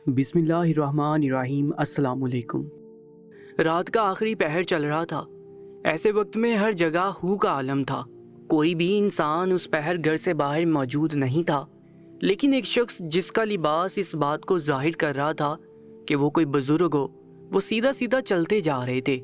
بسم اللہ الرحمن الرحیم۔ السلام علیکم۔ رات کا آخری پہر چل رہا تھا۔ ایسے وقت میں ہر جگہ ہو کا عالم تھا۔ کوئی بھی انسان اس پہر گھر سے باہر موجود نہیں تھا، لیکن ایک شخص جس کا لباس اس بات کو ظاہر کر رہا تھا کہ وہ کوئی بزرگ ہو، وہ سیدھا سیدھا چلتے جا رہے تھے۔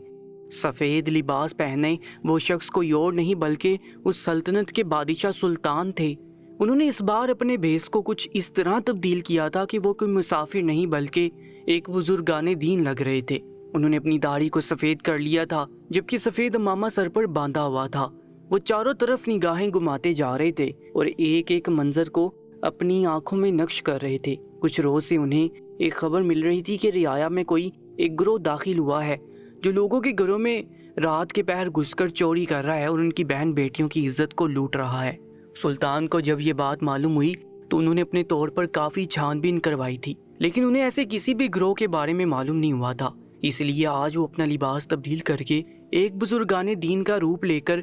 سفید لباس پہنے وہ شخص کوئی اور نہیں بلکہ اس سلطنت کے بادشاہ سلطان تھے۔ انہوں نے اس بار اپنے بھیس کو کچھ اس طرح تبدیل کیا تھا کہ وہ کوئی مسافر نہیں بلکہ ایک بزرگان دین لگ رہے تھے۔ انہوں نے اپنی داڑھی کو سفید کر لیا تھا، جبکہ سفید عمامہ سر پر باندھا ہوا تھا۔ وہ چاروں طرف نگاہیں گھماتے جا رہے تھے اور ایک ایک منظر کو اپنی آنکھوں میں نقش کر رہے تھے۔ کچھ روز سے انہیں ایک خبر مل رہی تھی کہ رعایا میں کوئی ایک گروہ داخل ہوا ہے جو لوگوں کے گھروں میں رات کے پہر گھس کر چوری کر رہا ہے اور ان کی بہن بیٹیوں کی عزت کو لوٹ رہا ہے۔ سلطان کو جب یہ بات معلوم ہوئی تو انہوں نے اپنے طور پر کافی چھان بین کروائی تھی، لیکن انہیں ایسے کسی بھی گروہ کے بارے میں معلوم نہیں ہوا تھا۔ اس لیے آج وہ اپنا لباس تبدیل کر کے ایک بزرگان دین کا روپ لے کر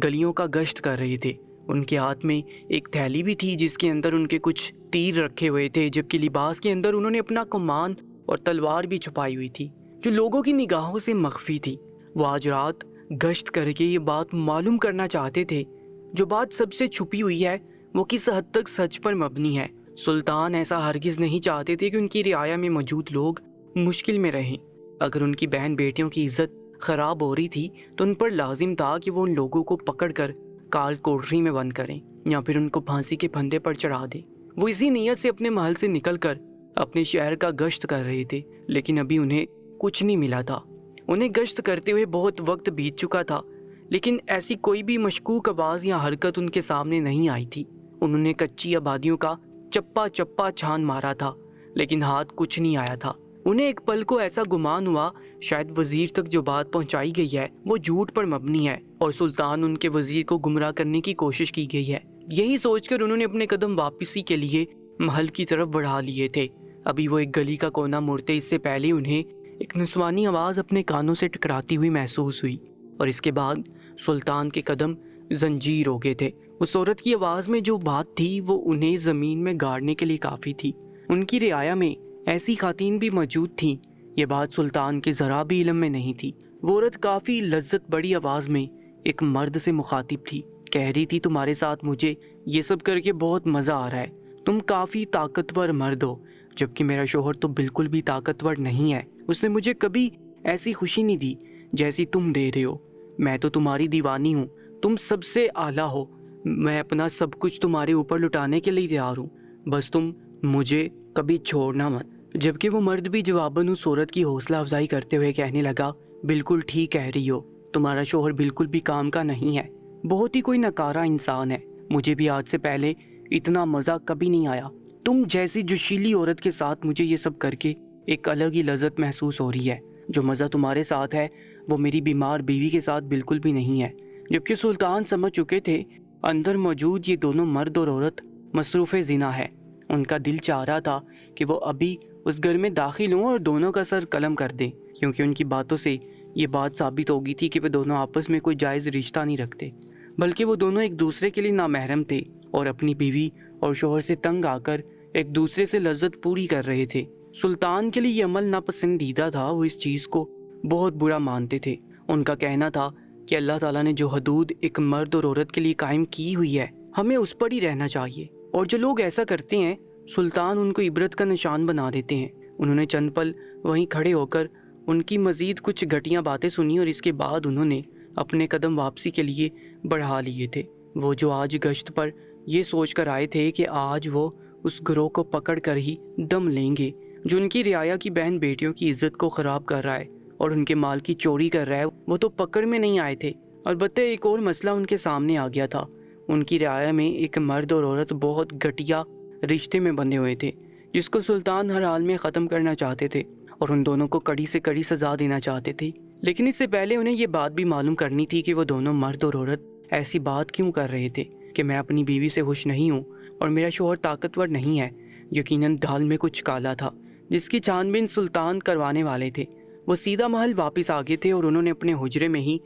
گلیوں کا گشت کر رہے تھے۔ ان کے ہاتھ میں ایک تھیلی بھی تھی جس کے اندر ان کے کچھ تیر رکھے ہوئے تھے، جبکہ لباس کے اندر انہوں نے اپنا کمان اور تلوار بھی چھپائی ہوئی تھی جو لوگوں کی نگاہوں سے مخفی تھی۔ وہ آج رات گشت کر کے یہ بات معلوم کرنا چاہتے تھے، جو بات سب سے چھپی ہوئی ہے وہ کس حد تک سچ پر مبنی ہے۔ سلطان ایسا ہرگز نہیں چاہتے تھے کہ ان کی رعایا میں موجود لوگ مشکل میں رہیں۔ اگر ان کی بہن بیٹیوں کی عزت خراب ہو رہی تھی تو ان پر لازم تھا کہ وہ ان لوگوں کو پکڑ کر کال کوٹری میں بند کریں یا پھر ان کو پھانسی کے پھندے پر چڑھا دیں۔ وہ اسی نیت سے اپنے محل سے نکل کر اپنے شہر کا گشت کر رہے تھے، لیکن ابھی انہیں کچھ نہیں ملا تھا۔ انہیں گشت کرتے ہوئے بہت وقت بیت چکا تھا، لیکن ایسی کوئی بھی مشکوک آواز یا حرکت ان کے سامنے نہیں آئی تھی۔ انہوں نے کچی آبادیوں کا چپا چپا چھان مارا تھا، لیکن ہاتھ کچھ نہیں آیا تھا۔ انہیں ایک پل کو ایسا گمان ہوا شاید وزیر تک جو بات پہنچائی گئی ہے وہ جھوٹ پر مبنی ہے اور سلطان ان کے وزیر کو گمراہ کرنے کی کوشش کی گئی ہے۔ یہی سوچ کر انہوں نے اپنے قدم واپسی کے لیے محل کی طرف بڑھا لیے تھے۔ ابھی وہ ایک گلی کا کونا مڑتے اس سے پہلے انہیں ایک نسوانی آواز اپنے کانوں سے ٹکراتی ہوئی محسوس ہوئی، اور اس کے بعد سلطان کے قدم زنجیر ہو گئے تھے۔ اس عورت کی آواز میں جو بات تھی وہ انہیں زمین میں گاڑنے کے لیے کافی تھی۔ ان کی رعایا میں ایسی خواتین بھی موجود تھیں، یہ بات سلطان کے ذرا بھی علم میں نہیں تھی۔ وہ عورت کافی لذت بڑی آواز میں ایک مرد سے مخاطب تھی، کہہ رہی تھی تمہارے ساتھ مجھے یہ سب کر کے بہت مزہ آ رہا ہے، تم کافی طاقتور مرد ہو، جبکہ میرا شوہر تو بالکل بھی طاقتور نہیں ہے، اس نے مجھے کبھی ایسی خوشی نہیں دی جیسی تم دے رہے ہو، میں تو تمہاری دیوانی ہوں، تم سب سے اعلیٰ ہو، میں اپنا سب کچھ تمہارے اوپر لٹانے کے لیے تیار ہوں، بس تم مجھے کبھی چھوڑنا مت۔ جبکہ وہ مرد بھی جواباً اس عورت کی حوصلہ افزائی کرتے ہوئے کہنے لگا، بالکل ٹھیک کہہ رہی ہو، تمہارا شوہر بالکل بھی کام کا نہیں ہے، بہت ہی کوئی نکارا انسان ہے، مجھے بھی آج سے پہلے اتنا مزہ کبھی نہیں آیا، تم جیسی جوشیلی عورت کے ساتھ مجھے یہ سب کر کے ایک الگ ہی لذت محسوس ہو رہی ہے، جو مزہ تمہارے ساتھ ہے وہ میری بیمار بیوی کے ساتھ بالکل بھی نہیں ہے۔ جبکہ سلطان سمجھ چکے تھے اندر موجود یہ دونوں مرد اور عورت مصروف زنا ہے۔ ان کا دل چاہ رہا تھا کہ وہ ابھی اس گھر میں داخل ہوں اور دونوں کا سر قلم کر دیں، کیونکہ ان کی باتوں سے یہ بات ثابت ہو گئی تھی کہ وہ دونوں آپس میں کوئی جائز رشتہ نہیں رکھتے، بلکہ وہ دونوں ایک دوسرے کے لیے نامحرم تھے اور اپنی بیوی اور شوہر سے تنگ آ کر ایک دوسرے سے لذت پوری کر رہے تھے۔ سلطان کے لیے یہ عمل ناپسندیدہ تھا، وہ اس چیز کو بہت برا مانتے تھے۔ ان کا کہنا تھا کہ اللہ تعالیٰ نے جو حدود ایک مرد اور عورت کے لیے قائم کی ہوئی ہے ہمیں اس پر ہی رہنا چاہیے، اور جو لوگ ایسا کرتے ہیں سلطان ان کو عبرت کا نشان بنا دیتے ہیں۔ انہوں نے چند پل وہیں کھڑے ہو کر ان کی مزید کچھ گھٹیا باتیں سنی اور اس کے بعد انہوں نے اپنے قدم واپسی کے لیے بڑھا لیے تھے۔ وہ جو آج گشت پر یہ سوچ کر آئے تھے کہ آج وہ اس گروہ کو پکڑ کر ہی دم لیں گے جو ان کی رعایا کی بہن بیٹیوں کی عزت کو خراب کر رہا ہے اور ان کے مال کی چوری کر رہا ہے، وہ تو پکڑ میں نہیں آئے تھے۔ البتہ ایک اور مسئلہ ان کے سامنے آ گیا تھا۔ ان کی رعایا میں ایک مرد اور عورت بہت گھٹیا رشتے میں بندھے ہوئے تھے، جس کو سلطان ہر حال میں ختم کرنا چاہتے تھے اور ان دونوں کو کڑی سے کڑی سزا دینا چاہتے تھے۔ لیکن اس سے پہلے انہیں یہ بات بھی معلوم کرنی تھی کہ وہ دونوں مرد اور عورت ایسی بات کیوں کر رہے تھے کہ میں اپنی بیوی سے خوش نہیں ہوں اور میرا شوہر طاقتور نہیں ہے۔ یقیناً دال میں کچھ کالا تھا جس کی چھان بین سلطان کروانے والے تھے۔ وہ سیدھا محل واپس آ گئے تھے اور انہوں نے اپنے حجرے میں ہی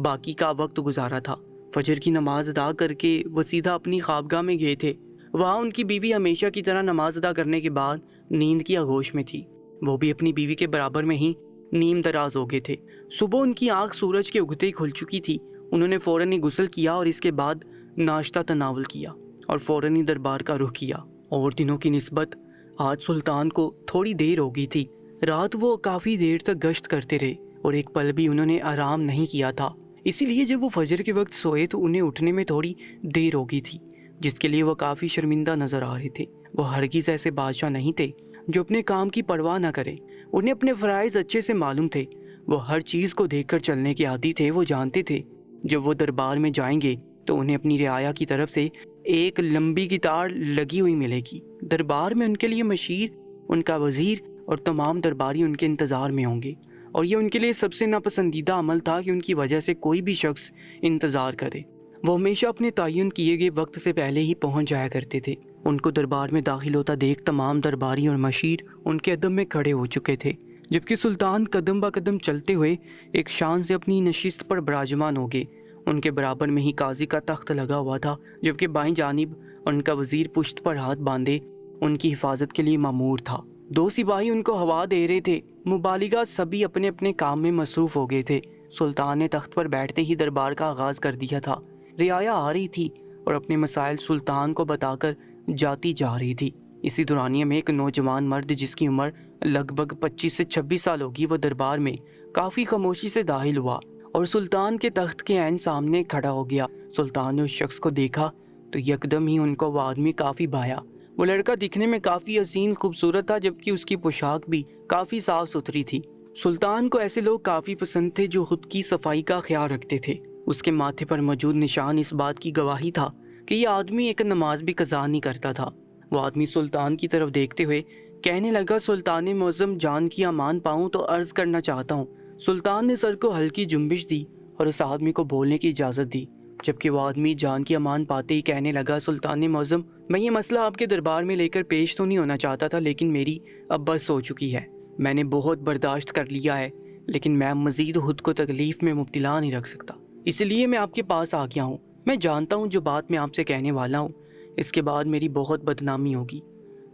باقی کا وقت گزارا تھا۔ فجر کی نماز ادا کر کے وہ سیدھا اپنی خوابگاہ میں گئے تھے۔ وہاں ان کی بیوی ہمیشہ کی طرح نماز ادا کرنے کے بعد نیند کی آغوش میں تھی۔ وہ بھی اپنی بیوی کے برابر میں ہی نیم دراز ہو گئے تھے۔ صبح ان کی آنکھ سورج کے اگتے ہی کھل چکی تھی۔ انہوں نے فوراً ہی غسل کیا اور اس کے بعد ناشتہ تناول کیا اور فوراً ہی دربار کا رخ کیا۔ اور دنوں کی نسبت آج سلطان کو تھوڑی دیر ہو گئی تھی۔ رات وہ کافی دیر تک گشت کرتے رہے اور ایک پل بھی انہوں نے آرام نہیں کیا تھا۔ اسی لیے جب وہ فجر کے وقت سوئے تو انہیں اٹھنے میں تھوڑی دیر ہو گئی تھی، جس کے لیے وہ کافی شرمندہ نظر آ رہے تھے۔ وہ ہرگز ایسے بادشاہ نہیں تھے جو اپنے کام کی پرواہ نہ کرے۔ انہیں اپنے فرائض اچھے سے معلوم تھے۔ وہ ہر چیز کو دیکھ کر چلنے کے عادی تھے۔ وہ جانتے تھے جب وہ دربار میں جائیں گے تو انہیں اپنی رعایا کی طرف سے ایک لمبی کتار لگی ہوئی ملے گی۔ دربار میں ان کے لیے مشیر، ان کا وزیر اور تمام درباری ان کے انتظار میں ہوں گے، اور یہ ان کے لیے سب سے ناپسندیدہ عمل تھا کہ ان کی وجہ سے کوئی بھی شخص انتظار کرے۔ وہ ہمیشہ اپنے تعین کیے گئے وقت سے پہلے ہی پہنچ جایا کرتے تھے۔ ان کو دربار میں داخل ہوتا دیکھ تمام درباری اور مشیر ان کے ادب میں کھڑے ہو چکے تھے، جبکہ سلطان قدم با قدم چلتے ہوئے ایک شان سے اپنی نشست پر براجمان ہو گئے۔ ان کے برابر میں ہی قاضی کا تخت لگا ہوا تھا، جبکہ بائیں جانب ان کا وزیر پشت پر ہاتھ باندھے ان کی حفاظت کے لیے مامور تھا۔ 2 سپاہی ان کو ہوا دے رہے تھے۔ مبالغہ سبھی اپنے اپنے کام میں مصروف ہو گئے تھے۔ سلطان نے تخت پر بیٹھتے ہی دربار کا آغاز کر دیا تھا۔ رعایا آ رہی تھی اور اپنے مسائل سلطان کو بتا کر جاتی جا رہی تھی۔ اسی دورانیے میں ایک نوجوان مرد جس کی عمر لگ بھگ 25 سے 26 سال ہوگی، وہ دربار میں کافی خاموشی سے داخل ہوا اور سلطان کے تخت کے عین سامنے کھڑا ہو گیا۔ سلطان نے اس شخص کو دیکھا تو یکدم ہی ان کو وہ آدمی کافی بھایا۔ وہ لڑکا دکھنے میں کافی حسین خوبصورت تھا، جبکہ اس کی پوشاک بھی کافی صاف ستھری تھی۔ سلطان کو ایسے لوگ کافی پسند تھے جو خود کی صفائی کا خیال رکھتے تھے۔ اس کے ماتھے پر موجود نشان اس بات کی گواہی تھا کہ یہ آدمی ایک نماز بھی قضا نہیں کرتا تھا۔ وہ آدمی سلطان کی طرف دیکھتے ہوئے کہنے لگا، سلطان معظم، جان کی امان پاؤں تو عرض کرنا چاہتا ہوں۔ سلطان نے سر کو ہلکی جنبش دی اور اس آدمی کو بولنے کی اجازت دی، جبکہ وہ آدمی جان کی امان پاتے ہی کہنے لگا، سلطان معظم، میں یہ مسئلہ آپ کے دربار میں لے کر پیش تو نہیں ہونا چاہتا تھا، لیکن میری اب بس ہو چکی ہے۔ میں نے بہت برداشت کر لیا ہے، لیکن میں مزید خود کو تکلیف میں مبتلا نہیں رکھ سکتا، اس لیے میں آپ کے پاس آ گیا ہوں۔ میں جانتا ہوں جو بات میں آپ سے کہنے والا ہوں، اس کے بعد میری بہت بدنامی ہوگی،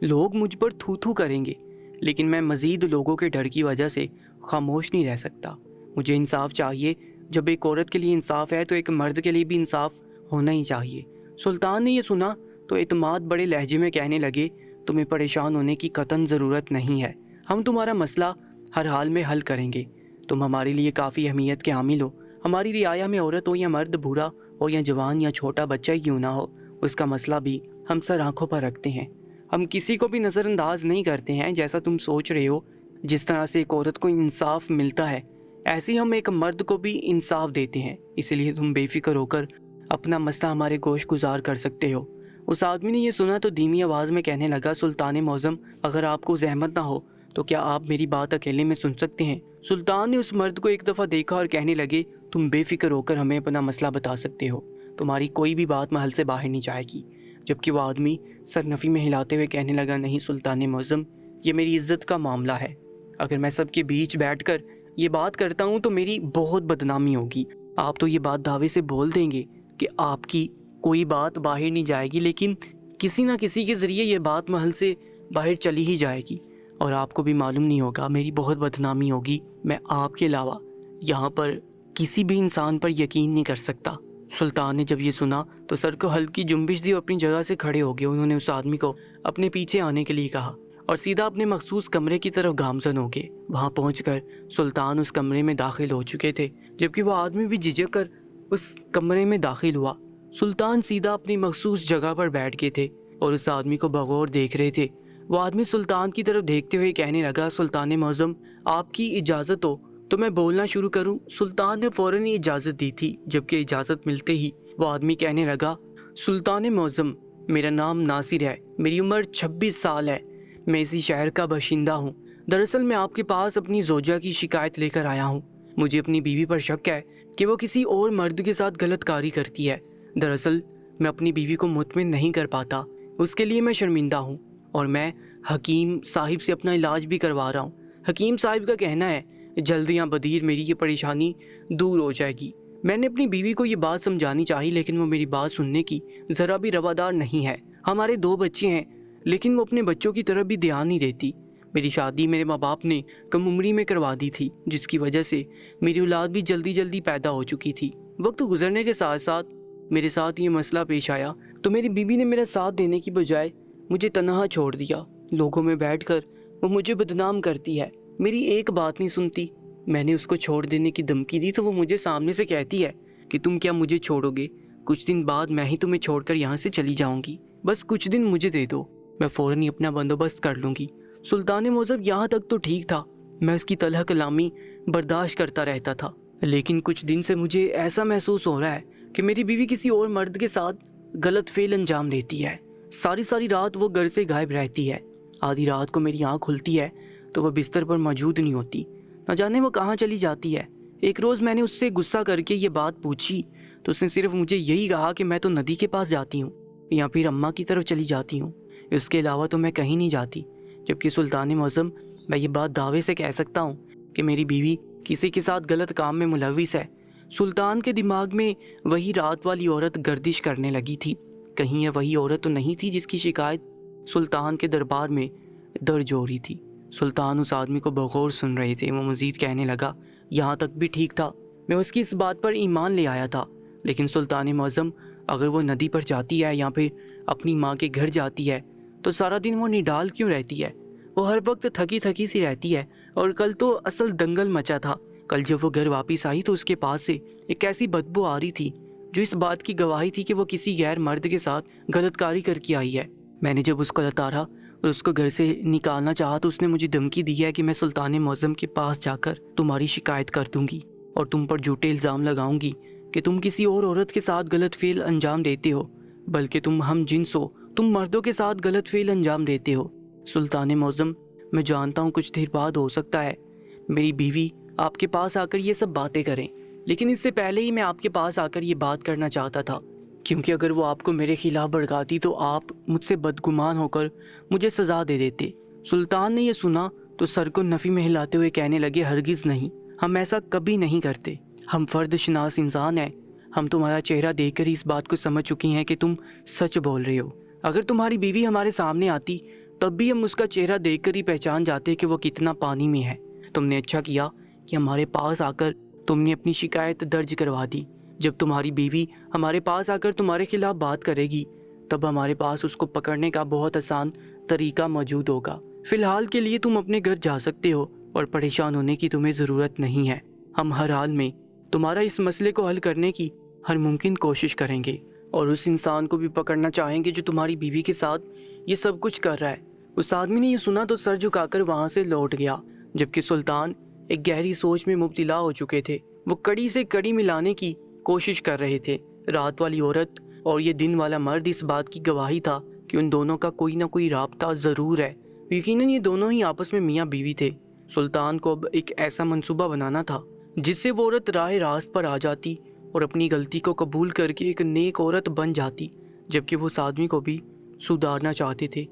لوگ مجھ پر تھو تھو کریں گے، لیکن میں مزید لوگوں کے ڈر کی وجہ سے خاموش نہیں رہ سکتا۔ مجھے انصاف چاہیے۔ جب ایک عورت کے لیے انصاف ہے تو ایک مرد کے لیے بھی انصاف ہونا ہی چاہیے۔ سلطان نے یہ سنا تو اعتماد بڑے لہجے میں کہنے لگے، تمہیں پریشان ہونے کی قطعاً ضرورت نہیں ہے، ہم تمہارا مسئلہ ہر حال میں حل کریں گے۔ تم ہمارے لیے کافی اہمیت کے حامل ہو۔ ہماری رعایا میں عورت ہو یا مرد، بوڑھا ہو یا جوان یا چھوٹا بچہ ہی کیوں نہ ہو، اس کا مسئلہ بھی ہم سر آنکھوں پر رکھتے ہیں۔ ہم کسی کو بھی نظر انداز نہیں کرتے ہیں۔ جیسا تم سوچ رہے ہو، جس طرح سے ایک عورت کو انصاف ملتا ہے، ایسے ہی ہم ایک مرد کو بھی انصاف دیتے ہیں، اس لیے تم بے فکر ہو کر اپنا مسئلہ ہمارے گوش گزار کر سکتے ہو۔ اس آدمی نے یہ سنا تو دھیمی آواز میں کہنے لگا، سلطان معظم، اگر آپ کو زحمت نہ ہو تو کیا آپ میری بات اکیلے میں سن سکتے ہیں؟ سلطان نے اس مرد کو ایک دفعہ دیکھا اور کہنے لگے، تم بے فکر ہو کر ہمیں اپنا مسئلہ بتا سکتے ہو، تمہاری کوئی بھی بات محل سے باہر نہیں جائے گی۔ جبکہ وہ آدمی سر نفی میں ہلاتے ہوئے کہنے لگا، نہیں سلطان معظم، یہ میری عزت کا معاملہ ہے، اگر میں سب کے بیچ بیٹھ کر یہ بات کرتا ہوں تو میری بہت بدنامی ہوگی۔ آپ تو یہ بات دعوے سے بول دیں گے کہ آپ کی کوئی بات باہر نہیں جائے گی، لیکن کسی نہ کسی کے ذریعے یہ بات محل سے باہر چلی ہی جائے گی اور آپ کو بھی معلوم نہیں ہوگا، میری بہت بدنامی ہوگی۔ میں آپ کے علاوہ یہاں پر کسی بھی انسان پر یقین نہیں کر سکتا۔ سلطان نے جب یہ سنا تو سر کو ہلکی جنبش دی اور اپنی جگہ سے کھڑے ہو گئے۔ انہوں نے اس آدمی کو اپنے پیچھے آنے کے لیے کہا اور سیدھا اپنے مخصوص کمرے کی طرف گامزن ہو گئے۔ وہاں پہنچ کر سلطان اس کمرے میں داخل ہو چکے تھے، جبکہ وہ آدمی بھی جھجک کر اس کمرے میں داخل ہوا۔ سلطان سیدھا اپنی مخصوص جگہ پر بیٹھ گئے تھے اور اس آدمی کو بغور دیکھ رہے تھے۔ وہ آدمی سلطان کی طرف دیکھتے ہوئے کہنے لگا، سلطان معظم، آپ کی اجازت ہو تو میں بولنا شروع کروں؟ سلطان نے فوراً ہی اجازت دی تھی، جبکہ اجازت ملتے ہی وہ آدمی کہنے لگا، سلطان معظم، میرا نام ناصر ہے، میری عمر 26 سال ہے، میں اسی شہر کا باشندہ ہوں۔ دراصل میں آپ کے پاس اپنی زوجہ کی شکایت لے کر آیا ہوں۔ مجھے اپنی بیوی پر شک ہے کہ وہ کسی اور مرد کے ساتھ غلط کاری کرتی ہے۔ دراصل میں اپنی بیوی کو مطمئن نہیں کر پاتا، اس کے لیے میں شرمندہ ہوں اور میں حکیم صاحب سے اپنا علاج بھی کروا رہا ہوں۔ حکیم صاحب کا کہنا ہے جلد یا بدیر میری یہ پریشانی دور ہو جائے گی۔ میں نے اپنی بیوی کو یہ بات سمجھانی چاہی، لیکن وہ میری بات سننے کی ذرا بھی روادار نہیں ہے۔ ہمارے 2 بچے ہیں لیکن وہ اپنے بچوں کی طرف بھی دھیان نہیں دیتی۔ میری شادی میرے ماں باپ نے کم عمری میں کروا دی تھی، جس کی وجہ سے میری اولاد بھی جلدی جلدی پیدا ہو چکی تھی۔ وقت گزرنے کے ساتھ ساتھ میرے ساتھ یہ مسئلہ پیش آیا تو میری بیوی نے میرا ساتھ دینے کی بجائے مجھے تنہا چھوڑ دیا۔ لوگوں میں بیٹھ کر وہ مجھے بدنام کرتی ہے، میری ایک بات نہیں سنتی۔ میں نے اس کو چھوڑ دینے کی دھمکی دی تو وہ مجھے سامنے سے کہتی ہے کہ تم کیا مجھے چھوڑو گے؟ کچھ دن بعد میں ہی تمہیں چھوڑ کر یہاں سے چلی جاؤں گی، بس کچھ دن مجھے دے دو، میں فوراً ہی اپنا بندوبست کر لوں گی۔ سلطان معظم یہاں تک تو ٹھیک تھا، میں اس کی تلخ کلامی برداشت کرتا رہتا تھا، لیکن کچھ دن سے مجھے ایسا محسوس ہو رہا ہے کہ میری بیوی کسی اور مرد کے ساتھ غلط فعل انجام دیتی ہے۔ ساری رات وہ گھر سے غائب رہتی ہے، آدھی رات کو میری آنکھ کھلتی ہے تو وہ بستر پر موجود نہیں ہوتی، نہ جانے وہ کہاں چلی جاتی ہے۔ ایک روز میں نے اس سے غصہ کر کے یہ بات پوچھی تو اس نے صرف مجھے یہی کہا کہ میں تو ندی کے پاس جاتی ہوں یا پھر اماں کی طرف چلی جاتی ہوں، اس کے علاوہ تو میں کہیں نہیں جاتی۔ جبکہ سلطان معظم، میں یہ بات دعوے سے کہہ سکتا ہوں کہ میری بیوی کسی کے ساتھ غلط کام میں ملوث ہے۔ سلطان کے دماغ میں وہی رات والی عورت گردش کرنے لگی تھی، کہیں یہ وہی عورت تو نہیں تھی جس کی شکایت سلطان کے دربار میں درج ہو رہی تھی۔ سلطان اس آدمی کو بغور سن رہے تھے۔ وہ مزید کہنے لگا، یہاں تک بھی ٹھیک تھا، میں اس کی اس بات پر ایمان لے آیا تھا، لیکن سلطان معظم اگر وہ ندی پر جاتی ہے یا پھر اپنی ماں کے گھر جاتی ہے تو سارا دن وہ نڈال کیوں رہتی ہے؟ وہ ہر وقت تھکی تھکی سی رہتی ہے، اور کل تو اصل دنگل مچا تھا۔ کل جب وہ گھر واپس آئی تو اس کے پاس سے ایک ایسی بدبو آ رہی تھی جو اس بات کی گواہی تھی کہ وہ کسی غیر مرد کے ساتھ غلط کاری کر کے آئی ہے۔ میں نے جب اس کو لتارا اور اس کو گھر سے نکالنا چاہا تو اس نے مجھے دھمکی دی ہے کہ میں سلطان معظم کے پاس جا کر تمہاری شکایت کر دوں گی اور تم پر جھوٹے الزام لگاؤں گی کہ تم کسی اور عورت کے ساتھ غلط فعل انجام دیتے ہو، بلکہ تم ہم جنس ہو، تم مردوں کے ساتھ غلط فعل انجام دیتے ہو۔ سلطان معظم، میں جانتا ہوں کچھ دیر بعد ہو سکتا ہے میری بیوی آپ کے پاس آ کر یہ سب باتیں کریں، لیکن اس سے پہلے ہی میں آپ کے پاس آ کر یہ بات کرنا چاہتا تھا، کیونکہ اگر وہ آپ کو میرے خلاف بھڑکاتی تو آپ مجھ سے بدگمان ہو کر مجھے سزا دے دیتے۔ سلطان نے یہ سنا تو سر کو نفی میں ہلاتے ہوئے کہنے لگے، ہرگز نہیں، ہم ایسا کبھی نہیں کرتے، ہم فرد شناس انسان ہیں، ہم تمہارا چہرہ دیکھ کر ہی اس بات کو سمجھ چکے ہیں کہ تم سچ بول رہے ہو۔ اگر تمہاری بیوی ہمارے سامنے آتی تب بھی ہم اس کا چہرہ دیکھ کر ہی پہچان جاتے کہ وہ کتنا پانی میں ہے۔ تم نے اچھا کیا کہ ہمارے پاس آ کر تم نے اپنی شکایت درج کروا دی۔ جب تمہاری بیوی ہمارے پاس آ کر تمہارے خلاف بات کرے گی تب ہمارے پاس اس کو پکڑنے کا بہت آسان طریقہ موجود ہوگا۔ فی الحال کے لیے تم اپنے گھر جا سکتے ہو اور پریشان ہونے کی تمہیں ضرورت نہیں ہے۔ ہم ہر حال میں تمہارا اس مسئلے کو حل کرنے کی ہر ممکن کوشش کریں گے اور اس انسان کو بھی پکڑنا چاہیں گے جو تمہاری بیوی کے ساتھ یہ سب کچھ کر رہا ہے۔ اس آدمی نے یہ سنا تو سر جھکا کر وہاں سے لوٹ گیا، جبکہ سلطان ایک گہری سوچ میں مبتلا ہو چکے تھے۔ وہ کڑی سے کڑی ملانے کی کوشش کر رہے تھے۔ رات والی عورت اور یہ دن والا مرد اس بات کی گواہی تھا کہ ان دونوں کا کوئی نہ کوئی رابطہ ضرور ہے۔ یقیناً یہ دونوں ہی آپس میں میاں بیوی تھے۔ سلطان کو اب ایک ایسا منصوبہ بنانا تھا جس سے وہ عورت راہ راست پر آ جاتی اور اپنی غلطی کو قبول کر کے ایک نیک عورت بن جاتی، جبکہ وہ اس آدمی کو بھی سدھارنا چاہتے تھے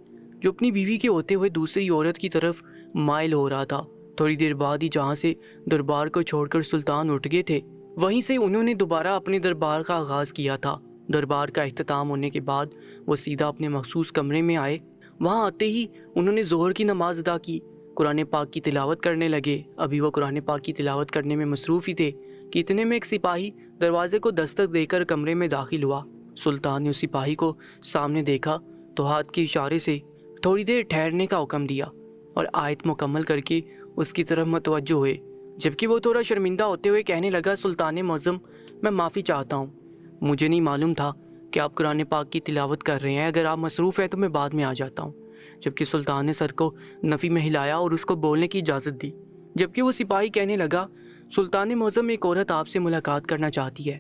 جو اپنی بیوی کے ہوتے ہوئے دوسری عورت کی طرف مائل ہو رہا تھا۔ تھوڑی دیر بعد ہی جہاں سے دربار کو چھوڑ کر سلطان اٹھ گئے تھے، وہیں سے انہوں نے دوبارہ اپنے دربار کا آغاز کیا تھا۔ دربار کا اختتام ہونے کے بعد وہ سیدھا اپنے مخصوص کمرے میں آئے۔ وہاں آتے ہی انہوں نے ظہر کی نماز ادا کی، قرآن پاک کی تلاوت کرنے لگے۔ ابھی وہ قرآن پاک کی تلاوت کرنے میں مصروف ہی تھے کہ اتنے میں ایک سپاہی دروازے کو دستک دے کر کمرے میں داخل ہوا۔ سلطان نے اس سپاہی کو سامنے دیکھا تو ہاتھ کے اشارے سے تھوڑی دیر ٹھہرنے کا حکم دیا اور آیت مکمل کر کے اس کی طرف متوجہ ہوئے، جبکہ وہ تھوڑا شرمندہ ہوتے ہوئے کہنے لگا، سلطان معظم، میں معافی چاہتا ہوں، مجھے نہیں معلوم تھا کہ آپ قرآن پاک کی تلاوت کر رہے ہیں، اگر آپ مصروف ہیں تو میں بعد میں آ جاتا ہوں۔ جبکہ سلطان نے سر کو نفی میں ہلایا اور اس کو بولنے کی اجازت دی، جبکہ وہ سپاہی کہنے لگا، سلطان معظم، ایک عورت آپ سے ملاقات کرنا چاہتی ہے۔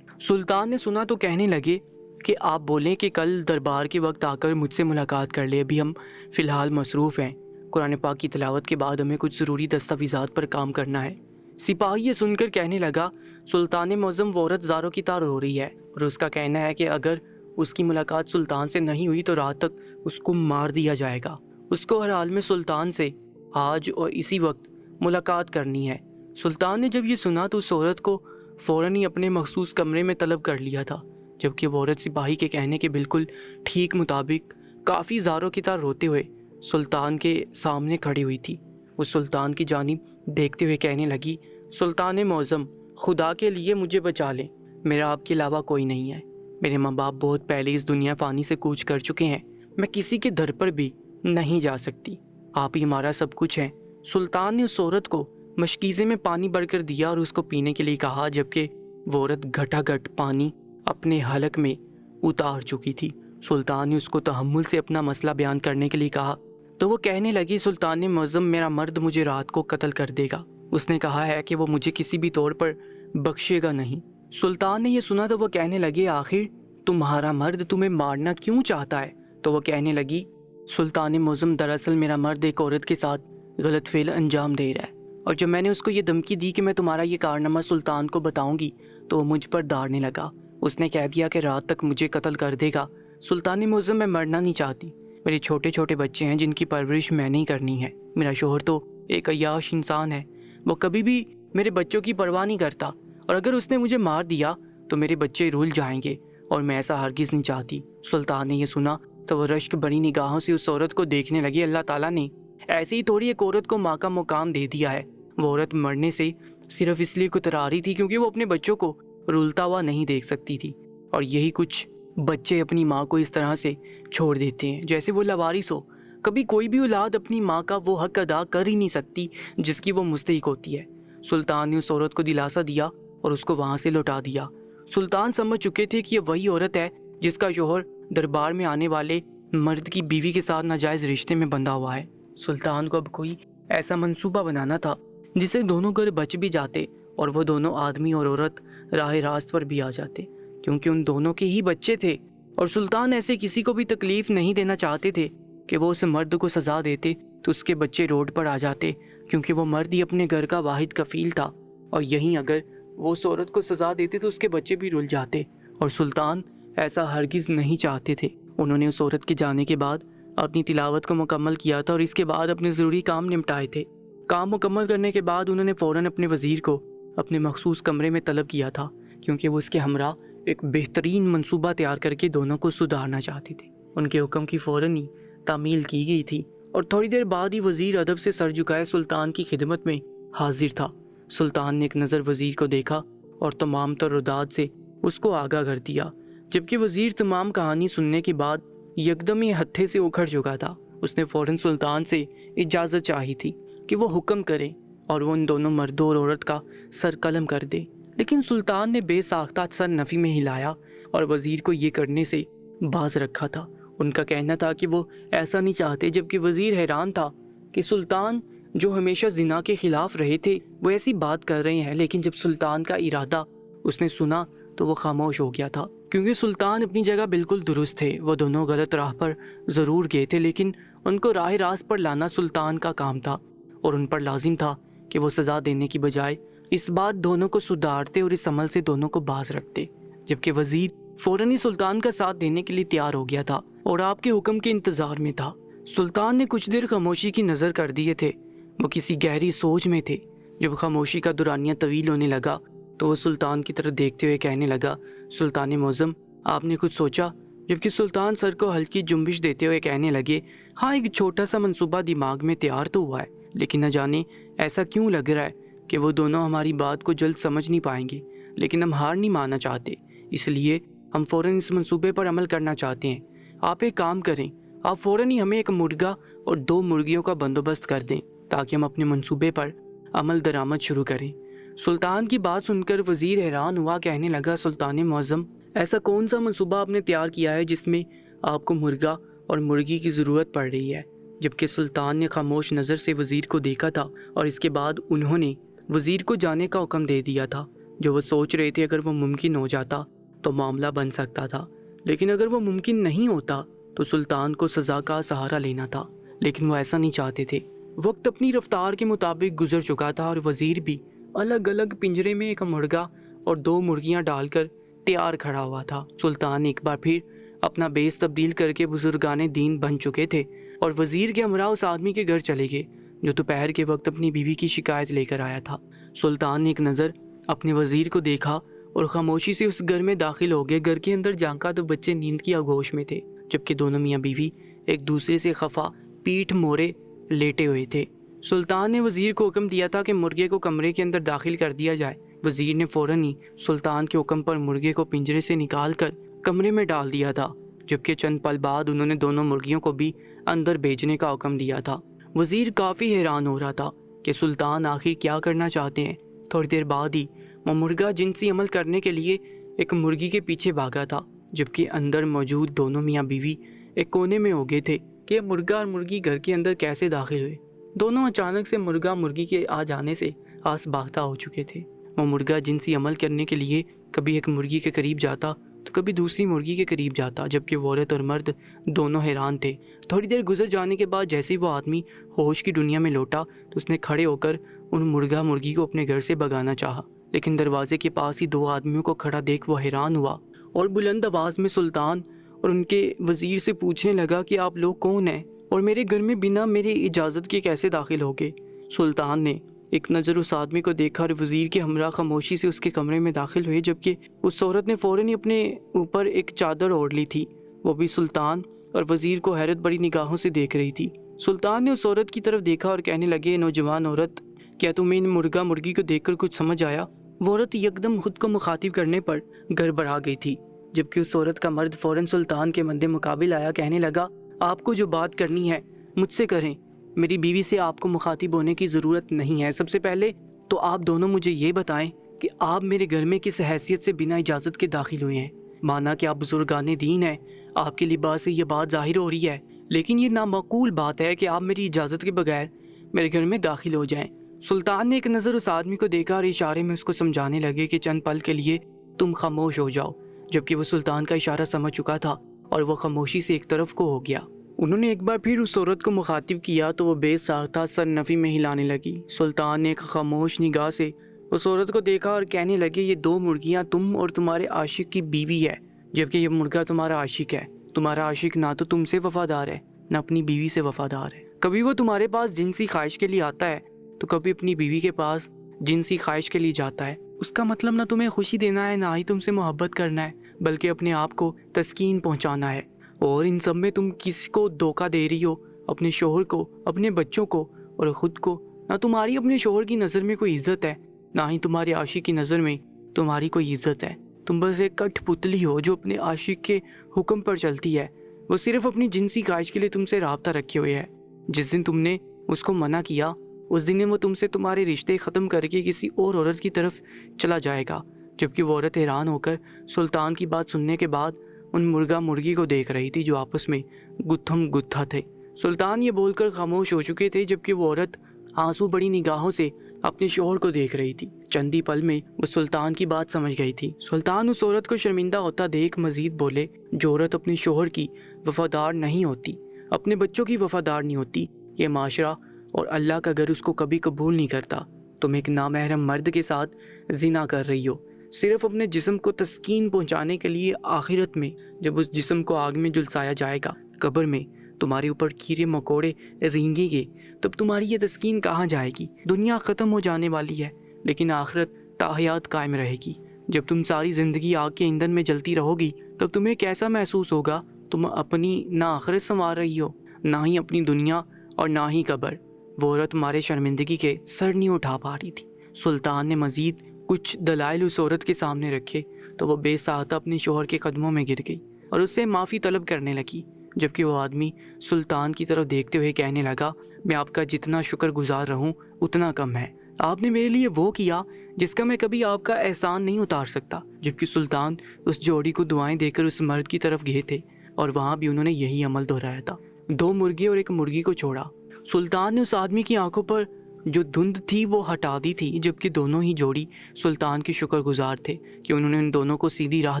سلطان نے سنا تو کہنے لگے کہ آپ بولیں کہ کل دربار کے وقت آ کر مجھ سے ملاقات کر لے، ابھی ہم فی الحال مصروف ہیں، قرآن پاک کی تلاوت کے بعد ہمیں کچھ ضروری دستاویزات پر کام کرنا ہے۔ سپاہی یہ سن کر کہنے لگا، سلطان معظم، وہ عورت زاروں کی طرح رو رہی ہے اور اس کا کہنا ہے کہ اگر اس کی ملاقات سلطان سے نہیں ہوئی تو رات تک اس کو مار دیا جائے گا۔ اس کو ہر حال میں سلطان سے آج اور اسی وقت ملاقات کرنی ہے۔ سلطان نے جب یہ سنا تو اس عورت کو فوراً ہی اپنے مخصوص کمرے میں طلب کر لیا تھا، جبکہ وہ عورت سپاہی کے کہنے کے بالکل ٹھیک مطابق کافی زاروں کی طرح روتے ہوئے سلطان کے سامنے کھڑی ہوئی تھی۔ وہ سلطان کی جانب دیکھتے ہوئے کہنے لگی، سلطان معظم، خدا کے لیے مجھے بچا لیں، میرا آپ کے علاوہ کوئی نہیں ہے۔ میرے ماں باپ بہت پہلے اس دنیا فانی سے کوچ کر چکے ہیں، میں کسی کے در پر بھی نہیں جا سکتی، آپ ہی ہمارا سب کچھ ہیں۔ سلطان نے اس عورت کو مشکیزے میں پانی بھر کر دیا اور اس کو پینے کے لیے کہا، جبکہ وہ عورت گھٹا گھٹ پانی اپنے حلق میں اتار چکی تھی۔ سلطان نے اس کو تحمل سے اپنا مسئلہ بیان کرنے کے لیے کہا تو وہ کہنے لگی، سلطان معظم، میرا مرد مجھے رات کو قتل کر دے گا، اس نے کہا ہے کہ وہ مجھے کسی بھی طور پر بخشے گا نہیں۔ سلطان نے یہ سنا تو وہ کہنے لگے، آخر تمہارا مرد تمہیں مارنا کیوں چاہتا ہے؟ تو وہ کہنے لگی، سلطان معظم، دراصل میرا مرد ایک عورت کے ساتھ غلط فعل انجام دے رہا ہے، اور جب میں نے اس کو یہ دھمکی دی کہ میں تمہارا یہ کارنامہ سلطان کو بتاؤں گی تو وہ مجھ پر داڑنے لگا، اس نے کہہ دیا کہ رات تک مجھے قتل کر دے گا۔ سلطان معظم، میں مرنا نہیں چاہتی، میرے چھوٹے چھوٹے بچے ہیں جن کی پرورش میں نے ہی کرنی ہے، میرا شوہر تو ایک عیاش انسان ہے، وہ کبھی بھی میرے بچوں کی پرواہ نہیں کرتا، اور اگر اس نے مجھے مار دیا تو میرے بچے رول جائیں گے، اور میں ایسا ہرگز نہیں چاہتی۔ سلطان نے یہ سنا تو وہ رشک بڑی نگاہوں سے اس عورت کو دیکھنے لگی۔ اللہ تعالیٰ نے ایسے ہی تھوڑی ایک عورت کو ماں کا مقام دے دیا ہے، وہ عورت مرنے سے صرف اس لیے کترا رہی تھی کیونکہ وہ اپنے بچوں کو رولتا ہوا نہیں دیکھ سکتی تھی، اور یہی کچھ بچے اپنی ماں کو اس طرح سے چھوڑ دیتے ہیں جیسے وہ لاوارث ہو۔ کبھی کوئی بھی اولاد اپنی ماں کا وہ حق ادا کر ہی نہیں سکتی جس کی وہ مستحق ہوتی ہے۔ سلطان نے اس عورت کو دلاسا دیا اور اس کو وہاں سے لوٹا دیا۔ سلطان سمجھ چکے تھے کہ یہ وہی عورت ہے جس کا شوہر دربار میں آنے والے مرد کی بیوی کے ساتھ ناجائز رشتے میں بندھا ہوا ہے۔ سلطان کو اب کوئی ایسا منصوبہ بنانا تھا جس سے دونوں گھر بچ بھی جاتے اور وہ دونوں آدمی اور عورت راہ راست پر بھی آ جاتے، کیونکہ ان دونوں کے ہی بچے تھے، اور سلطان ایسے کسی کو بھی تکلیف نہیں دینا چاہتے تھے کہ وہ اس مرد کو سزا دیتے تو اس کے بچے روڈ پر آ جاتے، کیونکہ وہ مرد ہی اپنے گھر کا واحد کفیل تھا، اور یہیں اگر وہ اس عورت کو سزا دیتے تو اس کے بچے بھی رل جاتے، اور سلطان ایسا ہرگز نہیں چاہتے تھے۔ انہوں نے اس عورت کے جانے کے بعد اپنی تلاوت کو مکمل کیا تھا اور اس کے بعد اپنے ضروری کام نمٹائے تھے۔ کام مکمل کرنے کے بعد انہوں نے فوراً اپنے وزیر کو اپنے مخصوص کمرے میں طلب کیا تھا، کیونکہ وہ اس کے ہمراہ ایک بہترین منصوبہ تیار کر کے دونوں کو سدھارنا چاہتے تھے۔ ان کے حکم کی فوراً ہی تعمیل کی گئی تھی، اور تھوڑی دیر بعد ہی وزیر ادب سے سر جھکائے سلطان کی خدمت میں حاضر تھا۔ سلطان نے ایک نظر وزیر کو دیکھا اور تمام ترداد سے اس کو آگاہ کر دیا، جبکہ وزیر تمام کہانی سننے کے بعد یکدم ہی ہتھے سے اکھڑ چکا تھا۔ اس نے فوراً سلطان سے اجازت چاہی تھی کہ وہ حکم کرے اور وہ ان دونوں مردوں اور عورت کا سر قلم کر دے، لیکن سلطان نے بے ساختہ سر نفی میں ہلایا اور وزیر کو یہ کرنے سے باز رکھا تھا۔ ان کا کہنا تھا کہ وہ ایسا نہیں چاہتے، جبکہ وزیر حیران تھا کہ سلطان جو ہمیشہ زنا کے خلاف رہے تھے وہ ایسی بات کر رہے ہیں، لیکن جب سلطان کا ارادہ اس نے سنا تو وہ خاموش ہو گیا تھا، کیونکہ سلطان اپنی جگہ بالکل درست تھے۔ وہ دونوں غلط راہ پر ضرور گئے تھے، لیکن ان کو راہ راست پر لانا سلطان کا کام تھا، اور ان پر لازم تھا کہ وہ سزا دینے کی بجائے اس بار دونوں کو سدھارتے اور اس عمل سے دونوں کو باز رکھتے، جبکہ وزیر فوراً ہی سلطان کا ساتھ دینے کے لیے تیار ہو گیا تھا اور آپ کے حکم کے انتظار میں تھا۔ سلطان نے کچھ دیر خاموشی کی نظر کر دیے تھے، وہ کسی گہری سوچ میں تھے۔ جب خاموشی کا دورانیہ طویل ہونے لگا تو وہ سلطان کی طرف دیکھتے ہوئے کہنے لگا، سلطان معظم، آپ نے کچھ سوچا؟ جبکہ سلطان سر کو ہلکی جنبش دیتے ہوئے کہنے لگے، ہاں، ایک چھوٹا سا منصوبہ دماغ میں تیار تو ہوا ہے، لیکن نہ جانے ایسا کیوں لگ رہا ہے کہ وہ دونوں ہماری بات کو جلد سمجھ نہیں پائیں گے، لیکن ہم ہار نہیں ماننا چاہتے، اس لیے ہم فوراً اس منصوبے پر عمل کرنا چاہتے ہیں۔ آپ ایک کام کریں، آپ فوراً ہی ہمیں ایک مرغا اور 2 مرغیوں کا بندوبست کر دیں تاکہ ہم اپنے منصوبے پر عمل درآمد شروع کریں۔ سلطان کی بات سن کر وزیر حیران ہوا، کہنے لگا، سلطان معظم، ایسا کون سا منصوبہ آپ نے تیار کیا ہے جس میں آپ کو مرغا اور مرغی کی ضرورت پڑ رہی ہے؟ جبکہ سلطان نے خاموش نظر سے وزیر کو دیکھا تھا اور اس کے بعد انہوں نے وزیر کو جانے کا حکم دے دیا تھا۔ جو وہ سوچ رہے تھے اگر وہ ممکن ہو جاتا تو معاملہ بن سکتا تھا، لیکن اگر وہ ممکن نہیں ہوتا تو سلطان کو سزا کا سہارا لینا تھا، لیکن وہ ایسا نہیں چاہتے تھے۔ وقت اپنی رفتار کے مطابق گزر چکا تھا اور وزیر بھی الگ الگ پنجرے میں ایک مرغا اور 2 مرغیاں ڈال کر تیار کھڑا ہوا تھا۔ سلطان ایک بار پھر اپنا بیس تبدیل کر کے بزرگان دین بن چکے تھے اور وزیر کے ہمراہ اس آدمی کے گھر چلے گئے جو دوپہر کے وقت اپنی بیوی کی شکایت لے کر آیا تھا۔ سلطان نے ایک نظر اپنے وزیر کو دیکھا اور خاموشی سے اس گھر میں داخل ہو گئے۔ گھر کے اندر جھانکا تو بچے نیند کی آغوش میں تھے، جبکہ دونوں میاں بیوی ایک دوسرے سے خفا پیٹھ موڑے لیٹے ہوئے تھے۔ سلطان نے وزیر کو حکم دیا تھا کہ مرغے کو کمرے کے اندر داخل کر دیا جائے۔ وزیر نے فوراً ہی سلطان کے حکم پر مرغے کو پنجرے سے نکال کر کمرے میں ڈال دیا تھا، جبکہ چند پل بعد انہوں نے دونوں مرغیوں کو بھی اندر بھیجنے کا حکم دیا تھا۔ وزیر کافی حیران ہو رہا تھا کہ سلطان آخر کیا کرنا چاہتے ہیں۔ تھوڑی دیر بعد ہی وہ مرغا جنسی عمل کرنے کے لیے ایک مرغی کے پیچھے بھاگا تھا، جبکہ اندر موجود دونوں میاں بیوی ایک کونے میں ہو گئے تھے کہ مرغا اور مرغی گھر کے اندر کیسے داخل ہوئے۔ دونوں اچانک سے مرغا مرغی کے آ جانے سے آس باختہ ہو چکے تھے۔ وہ مرغا جنسی عمل کرنے کے لیے کبھی ایک مرغی کے قریب جاتا تو کبھی دوسری مرغی کے قریب جاتا، جبکہ وہ عورت اور مرد دونوں حیران تھے۔ تھوڑی دیر گزر جانے کے بعد جیسے ہی وہ آدمی ہوش کی دنیا میں لوٹا تو اس نے کھڑے ہو کر ان مرغا مرغی کو اپنے گھر سے بھگانا چاہا، لیکن دروازے کے پاس ہی دو آدمیوں کو کھڑا دیکھ وہ حیران ہوا اور بلند آواز میں سلطان اور ان کے وزیر سے پوچھنے لگا کہ آپ لوگ کون ہیں اور میرے گھر میں بنا میری اجازت کے کیسے داخل ہو گئے؟ سلطان نے ایک نظر اس آدمی کو دیکھا اور وزیر کے ہمراہ خاموشی سے اس کے کمرے میں داخل ہوئے، جبکہ اس عورت نے فوراً ہی اپنے اوپر ایک چادر اوڑھ لی تھی۔ وہ بھی سلطان اور وزیر کو حیرت بڑی نگاہوں سے دیکھ رہی تھی۔ سلطان نے اس عورت کی طرف دیکھا اور کہنے لگے، نوجوان عورت، کیا تمہیں ان مرغا مرغی کو دیکھ کر کچھ سمجھ آیا؟ وہ عورت یکدم خود کو مخاطب کرنے پر گڑبڑا گئی تھی، جبکہ اس عورت کا مرد فوراً سلطان کے مد مقابل آیا، کہنے لگا، آپ کو جو بات کرنی ہے مجھ سے کریں، میری بیوی سے آپ کو مخاطب ہونے کی ضرورت نہیں ہے۔ سب سے پہلے تو آپ دونوں مجھے یہ بتائیں کہ آپ میرے گھر میں کس حیثیت سے بنا اجازت کے داخل ہوئے ہیں؟ مانا کہ آپ بزرگان دین ہیں، آپ کے لباس سے یہ بات ظاہر ہو رہی ہے، لیکن یہ نامعقول بات ہے کہ آپ میری اجازت کے بغیر میرے گھر میں داخل ہو جائیں۔ سلطان نے ایک نظر اس آدمی کو دیکھا اور اشارے میں اس کو سمجھانے لگے کہ چند پل کے لیے تم خاموش ہو جاؤ، جبکہ وہ سلطان کا اشارہ سمجھ چکا تھا اور وہ خاموشی سے ایک طرف کو ہو گیا۔ انہوں نے ایک بار پھر اس عورت کو مخاطب کیا تو وہ بے ساختہ سر نفی میں ہلانے لگی۔ سلطان نے ایک خاموش نگاہ سے اس عورت کو دیکھا اور کہنے لگے، یہ دو مرغیاں تم اور تمہارے عاشق کی بیوی ہے، جبکہ یہ مرغا تمہارا عاشق ہے۔ تمہارا عاشق نہ تو تم سے وفادار ہے نہ اپنی بیوی سے وفادار ہے۔ کبھی وہ تمہارے پاس جنسی خواہش کے لیے آتا ہے تو کبھی اپنی بیوی کے پاس جنسی خواہش کے لیے جاتا ہے۔ اس کا مطلب نہ تمہیں خوشی دینا ہے نہ ہی تم سے محبت کرنا ہے، بلکہ اپنے آپ کو تسکین پہنچانا ہے، اور ان سب میں تم کسی کو دھوکہ دے رہی ہو، اپنے شوہر کو، اپنے بچوں کو اور خود کو۔ نہ تمہاری اپنے شوہر کی نظر میں کوئی عزت ہے نہ ہی تمہارے عاشق کی نظر میں تمہاری کوئی عزت ہے۔ تم بس ایک کٹ پتلی ہو جو اپنے عاشق کے حکم پر چلتی ہے۔ وہ صرف اپنی جنسی خواہش کے لیے تم سے رابطہ رکھے ہوئے ہے۔ جس دن تم نے اس کو منع کیا اس دن وہ تم سے تمہارے رشتے ختم کر کے کسی اور عورت کی طرف چلا جائے گا۔ جبکہ وہ عورت حیران ہو کر سلطان کی بات سننے کے بعد ان مرغا مرغی کو دیکھ رہی تھی جو آپس میں گتھم گتھا تھے۔ سلطان یہ بول کر خاموش ہو چکے تھے، جبکہ وہ عورت آنسو بڑی نگاہوں سے اپنے شوہر کو دیکھ رہی تھی۔ چندی پل میں وہ سلطان کی بات سمجھ گئی تھی۔ سلطان اس عورت کو شرمندہ ہوتا دیکھ مزید بولے، جو عورت اپنے شوہر کی وفادار نہیں ہوتی، اپنے بچوں کی وفادار نہیں ہوتی، یہ معاشرہ اور اللہ کا گھر اس کو کبھی قبول نہیں کرتا۔ تم ایک نامحرم مرد کے ساتھ زنا کر رہی ہو، صرف اپنے جسم کو تسکین پہنچانے کے لیے۔ آخرت میں جب اس جسم کو آگ میں جلسایا جائے گا، قبر میں تمہارے اوپر کیڑے مکوڑے رینگیں گے، تب تمہاری یہ تسکین کہاں جائے گی؟ دنیا ختم ہو جانے والی ہے لیکن آخرت تاحیات قائم رہے گی۔ جب تم ساری زندگی آگ کے ایندھن میں جلتی رہو گی تب تمہیں کیسا محسوس ہوگا؟ تم اپنی نہ آخرت سنوار رہی ہو، نہ ہی اپنی دنیا اور نہ ہی قبر۔ وہ عورت تمہارے شرمندگی کے سر نہیں اٹھا پا رہی تھی۔ سلطان نے مزید کچھ دلائل اس عورت کے سامنے رکھے تو وہ بے ساختہ اپنے شوہر کے قدموں میں گر گئی اور اس سے معافی طلب کرنے لگی، جبکہ وہ آدمی سلطان کی طرف دیکھتے ہوئے کہنے لگا، میں آپ کا جتنا شکر گزار رہوں اتنا کم ہے۔ آپ نے میرے لیے وہ کیا جس کا میں کبھی آپ کا احسان نہیں اتار سکتا۔ جبکہ سلطان اس جوڑی کو دعائیں دے کر اس مرد کی طرف گئے تھے اور وہاں بھی انہوں نے یہی عمل دہرایا تھا۔ دو مرغے اور ایک مرغی کو چھوڑا۔ سلطان نے اس آدمی کی آنکھوں پر جو دھند تھی وہ ہٹا دی تھی، جبکہ دونوں ہی جوڑی سلطان کے شکر گزار تھے کہ انہوں نے ان دونوں کو سیدھی راہ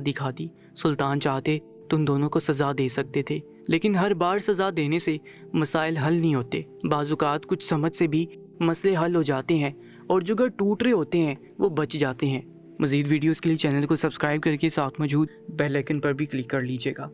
دکھا دی۔ سلطان چاہتے تو ان دونوں کو سزا دے سکتے تھے، لیکن ہر بار سزا دینے سے مسائل حل نہیں ہوتے۔ بعض اوقات کچھ سمجھ سے بھی مسئلے حل ہو جاتے ہیں اور جو گھر ٹوٹ رہے ہوتے ہیں وہ بچ جاتے ہیں۔ مزید ویڈیوز کے لیے چینل کو سبسکرائب کر کے ساتھ موجود بیل آئیکن پر بھی کلک کر لیجیے گا۔